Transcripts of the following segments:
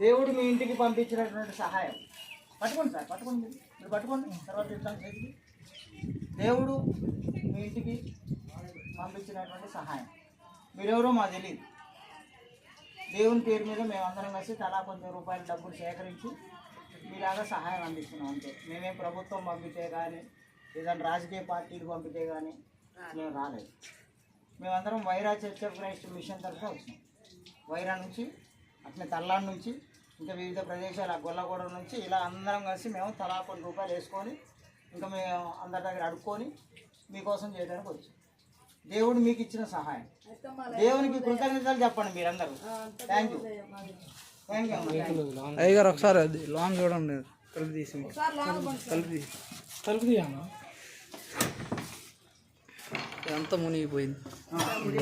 దేవుడు మీ ఇంటికి పంపించినటువంటి సహాయం పట్టుకోండి సార్, పట్టుకోండి, మీరు పట్టుకోండి, తర్వాత చెప్తాను చేతికి. దేవుడు మీ ఇంటికి పంపించినటువంటి సహాయం మీరెవరో మాకు తెలియదు. దేవుని పేరు మీద మేమందరం కలిసి తలా కొంచెం రూపాయల డబ్బులు సేకరించి మీలాగా సహాయం అందిస్తున్నాం అంతే. మేమేం ప్రభుత్వం పంపితే కానీ ఏదైనా రాజకీయ పార్టీలు పంపితే కానీ మేము రాలేదు. మేమందరం Wyra church of Christ mission తరఫున వచ్చినాం. వైరా నుంచి అట్లే తల్లాడి నుంచి ఇంకా వివిధ ప్రదేశాల గొల్లగూడ నుంచి ఇలా అందరం కలిసి మేము తలా కొన్ని రూపాయలు వేసుకొని ఇంకా మేము అందరి దగ్గర అడుక్కొని మీకోసం చేయడానికి వచ్చాం. దేవుడు మీకు ఇచ్చిన సహాయం, దేవునికి కృతజ్ఞతలు చెప్పండి మీరందరూ. Thank you, thank you. అయ్యగారు ఒకసారి అది లాంగ్ చూడండి, తలుపు తీసి తలుపు తీయమ్మా, ఎంత మునిగిపోయింది.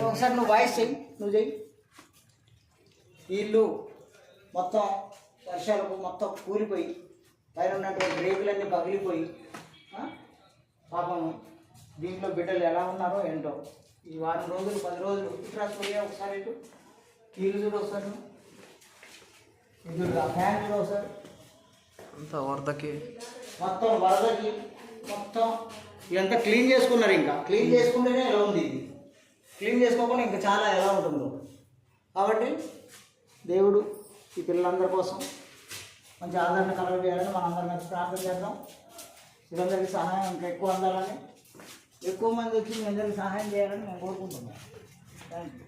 ఒకసారి నువ్వు వాయిస్ చెయ్యి, నువ్వు చెయ్యి. ఇల్లు మొత్తం వర్షాలకు మొత్తం కూలిపోయి పైన ఉన్నటువంటి రేకులన్నీ పగిలిపోయి పాపం దీంట్లో బిడ్డలు ఎలా ఉన్నారో ఏంటో. ఈ వారం రోజులు 10 రోజులు ఇట్రాసిపోయా. ఒకసారి ఇటు ఇల్లు చూడు, ఒకసారి ఇల్లు ఫ్యాన్ చూడు, ఒకసారి అంత వరదకి మొత్తం వరదకి మొత్తం ఇదంతా క్లీన్ చేసుకున్నారు. ఇంకా క్లీన్ చేసుకుంటేనే ఎలా ఉంది, ఇది క్లీన్ చేసుకోకుండా ఇంకా చాలా ఎలా ఉంటుందో. కాబట్టి దేవుడు ఈ పిల్లలందరి కోసం మంచి ఆదరణ కలగజేయాలని మనందరం కలిసి ప్రార్థన చేద్దాం. వీళ్ళందరికీ సహాయం ఇంకా ఎక్కువ అందాలని, ఎక్కువ మంది వచ్చి మీ అందరికీ సహాయం చేయాలని మేము కోరుకుంటున్నాం. Thank you.